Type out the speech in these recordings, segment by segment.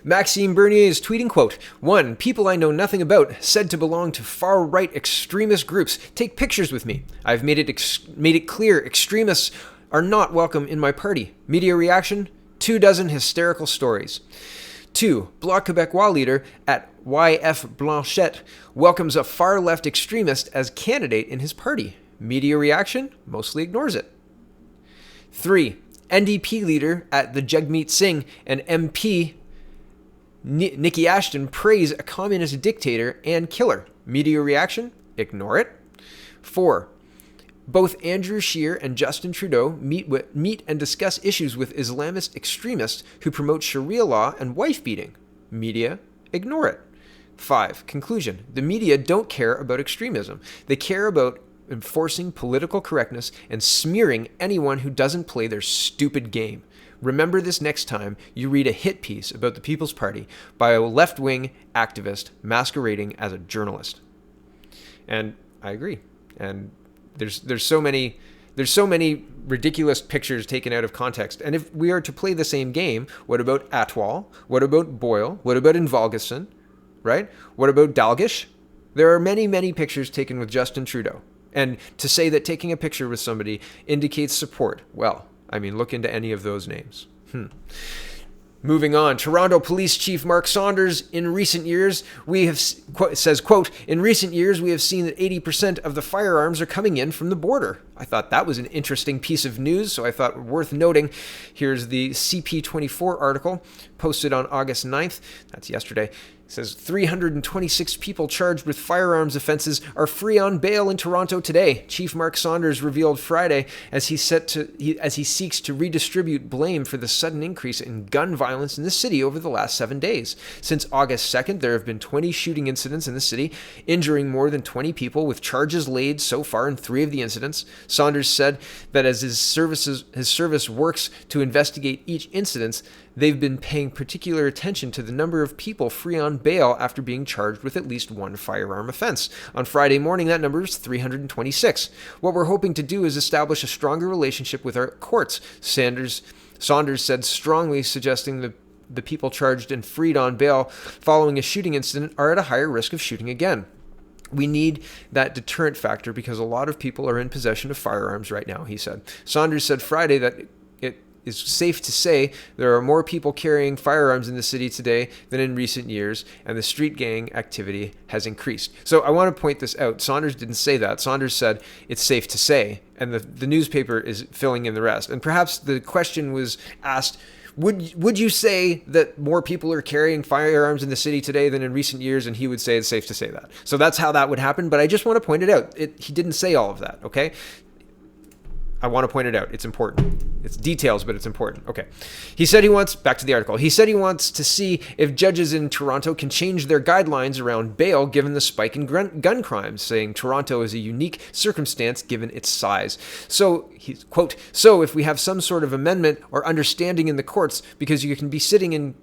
Maxime Bernier is tweeting, quote, 1. People I know nothing about, said to belong to far-right extremist groups, take pictures with me. I've made it clear extremists are not welcome in my party. Media reaction? 24 hysterical stories. 2. Bloc Québécois leader at YF Blanchette welcomes a far-left extremist as candidate in his party. Media reaction? Mostly ignores it. 3. NDP leader at the Jagmeet Singh and MP Nikki Ashton praise a communist dictator and killer. Media reaction? Ignore it. 4. Both Andrew Scheer and Justin Trudeau meet and discuss issues with Islamist extremists who promote Sharia law and wife beating. Media? Ignore it. 5. Conclusion. The media don't care about extremism. They care about enforcing political correctness and smearing anyone who doesn't play their stupid game. Remember this next time you read a hit piece about the People's Party by a left-wing activist masquerading as a journalist. And I agree. And there's so many ridiculous pictures taken out of context. And if we are to play the same game, what about Atwal? What about Boyle? What about Invalgeson? Right? What about Dalgish? There are many, many pictures taken with Justin Trudeau. And to say that taking a picture with somebody indicates support, well, I mean, look into any of those names. Moving on, Toronto Police Chief Mark Saunders, in recent years, says, quote, in recent years, we have seen that 80% of the firearms are coming in from the border. I thought that was an interesting piece of news, so I thought worth noting. Here's the CP24 article posted on August 9th. That's yesterday. It says 326 people charged with firearms offenses are free on bail in Toronto today. Chief Mark Saunders revealed Friday as he seeks to redistribute blame for the sudden increase in gun violence in the city over the last 7 days. Since August 2nd, there have been 20 shooting incidents in the city, injuring more than 20 people, with charges laid so far in 3 of the incidents. Saunders said that as his service works to investigate each incident, they've been paying particular attention to the number of people free on bail after being charged with at least one firearm offense. On Friday morning, that number is 326. What we're hoping to do is establish a stronger relationship with our courts, Saunders said, strongly suggesting that the people charged and freed on bail following a shooting incident are at a higher risk of shooting again. We need that deterrent factor because a lot of people are in possession of firearms right now, he said. Saunders said Friday that it is safe to say there are more people carrying firearms in the city today than in recent years, and the street gang activity has increased. So I want to point this out. Saunders didn't say that. Saunders said it's safe to say, and the newspaper is filling in the rest. And perhaps the question was asked, would you say that more people are carrying firearms in the city today than in recent years? And he would say it's safe to say that. So that's how that would happen. But I just want to point it out. He didn't say all of that, okay? I want to point it out. It's important. It's details, but it's important. Okay. Back to the article. He said he wants to see if judges in Toronto can change their guidelines around bail given the spike in gun crimes, saying Toronto is a unique circumstance given its size. So, he's, quote, so if we have some sort of amendment or understanding in the courts, because you can be sitting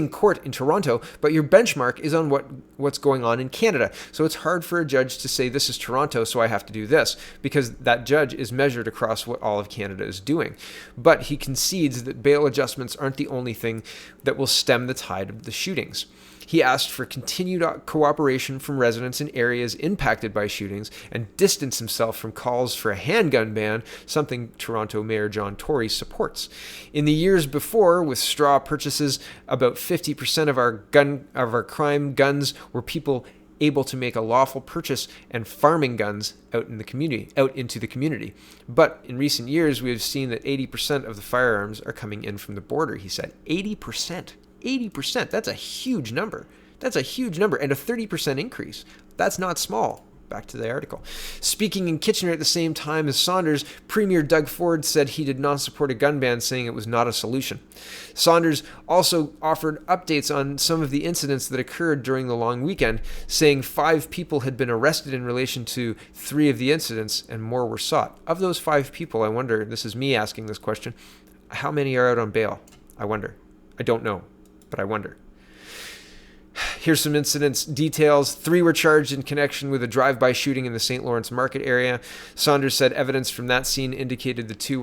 court in Toronto, but your benchmark is on what's going on in Canada. So it's hard for a judge to say this is Toronto, so I have to do this, because that judge is measured across what all of Canada is doing. But he concedes that bail adjustments aren't the only thing that will stem the tide of the shootings. He asked for continued cooperation from residents in areas impacted by shootings and distanced himself from calls for a handgun ban, something Toronto Mayor John Tory supports. In the years before, with straw purchases, about 50% of our crime guns were people able to make a lawful purchase and farming guns out into the community. But in recent years, we have seen that 80% of the firearms are coming in from the border, he said. 80%. 80%. That's a huge number. And a 30% increase. That's not small. Back to the article. Speaking in Kitchener at the same time as Saunders, Premier Doug Ford said he did not support a gun ban, saying it was not a solution. Saunders also offered updates on some of the incidents that occurred during the long weekend, saying 5 people had been arrested in relation to 3 of the incidents and more were sought. Of those 5 people, I wonder, this is me asking this question, how many are out on bail? I wonder. I don't know, but I wonder. Here's some incidents details. 3 were charged in connection with a drive-by shooting in the St. Lawrence Market area. Saunders said evidence from that scene indicated the two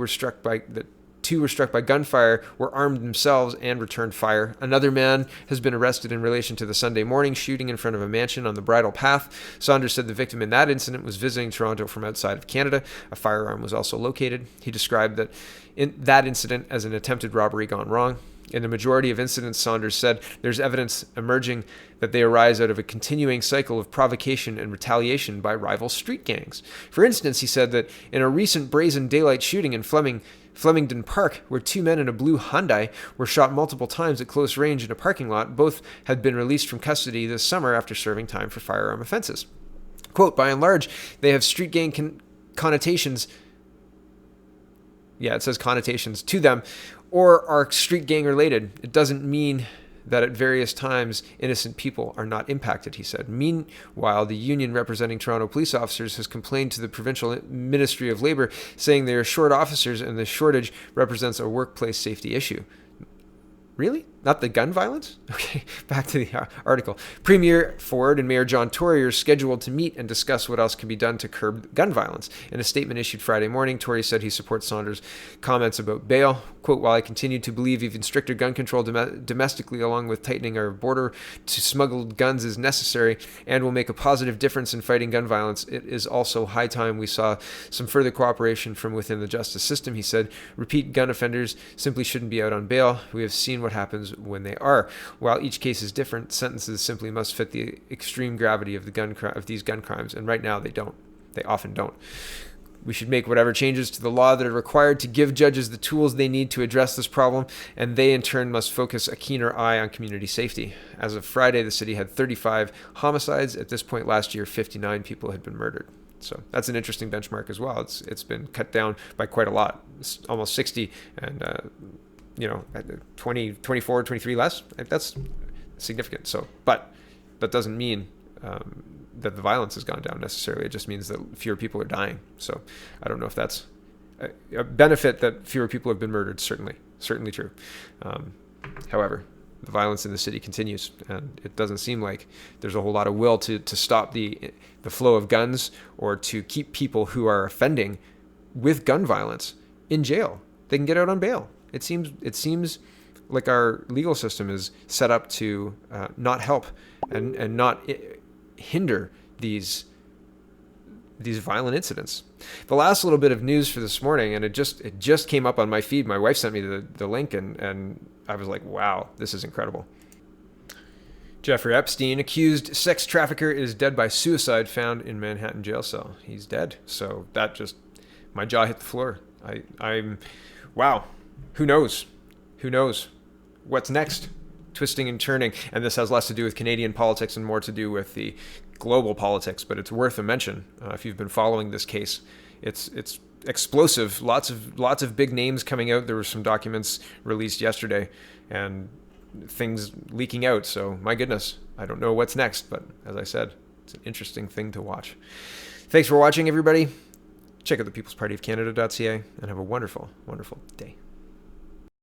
2 were struck by gunfire, were armed themselves, and returned fire. Another man has been arrested in relation to the Sunday morning shooting in front of a mansion on the Bridle Path. Saunders said the victim in that incident was visiting Toronto from outside of Canada. A firearm was also located. He described that incident as an attempted robbery gone wrong. In the majority of incidents, Saunders said, there's evidence emerging that they arise out of a continuing cycle of provocation and retaliation by rival street gangs. For instance, he said that in a recent brazen daylight shooting in Flemington Park, where 2 men in a blue Hyundai were shot multiple times at close range in a parking lot, both had been released from custody this summer after serving time for firearm offenses. Quote, by and large, they have street gang connotations. Yeah, it says connotations to them, or are street gang related. It doesn't mean that at various times innocent people are not impacted, he said. Meanwhile, the union representing Toronto police officers has complained to the Provincial Ministry of Labour, saying they are short officers and the shortage represents a workplace safety issue. Really? Not the gun violence? Okay, back to the article. Premier Ford and Mayor John Tory are scheduled to meet and discuss what else can be done to curb gun violence. In a statement issued Friday morning, Tory said he supports Saunders' comments about bail. Quote, while I continue to believe even stricter gun control domestically along with tightening our border to smuggled guns is necessary and will make a positive difference in fighting gun violence, it is also high time we saw some further cooperation from within the justice system, he said. Repeat gun offenders simply shouldn't be out on bail. We have seen what happens when they are. While each case is different, sentences simply must fit the extreme gravity of these gun crimes, and right now they don't. They often don't. We should make whatever changes to the law that are required to give judges the tools they need to address this problem, and they in turn must focus a keener eye on community safety. As of Friday, the city had 35 homicides. At this point last year, 59 people had been murdered. So that's an interesting benchmark as well. It's been cut down by quite a lot, it's almost 60, and 20, 24, 23 less. That's significant. So, but that doesn't mean that the violence has gone down necessarily. It just means that fewer people are dying. So I don't know if that's a benefit that fewer people have been murdered. Certainly true. However, the violence in the city continues, and it doesn't seem like there's a whole lot of will to stop the flow of guns or to keep people who are offending with gun violence in jail. They can get out on bail. It seems like our legal system is set up to not help and not hinder these violent incidents. The last little bit of news for this morning, and it just came up on my feed. My wife sent me the link, and I was like, wow, this is incredible. Jeffrey Epstein, accused sex trafficker, is dead by suicide, found in Manhattan jail cell. He's dead. So that just, my jaw hit the floor. I'm wow. Who knows? What's next? Twisting and turning. And this has less to do with Canadian politics and more to do with the global politics, but it's worth a mention. If you've been following this case, it's explosive. Lots of big names coming out. There were some documents released yesterday and things leaking out. So my goodness, I don't know what's next, but as I said, it's an interesting thing to watch. Thanks for watching, everybody. Check out thepeoplespartyofcanada.ca and have a wonderful, wonderful day.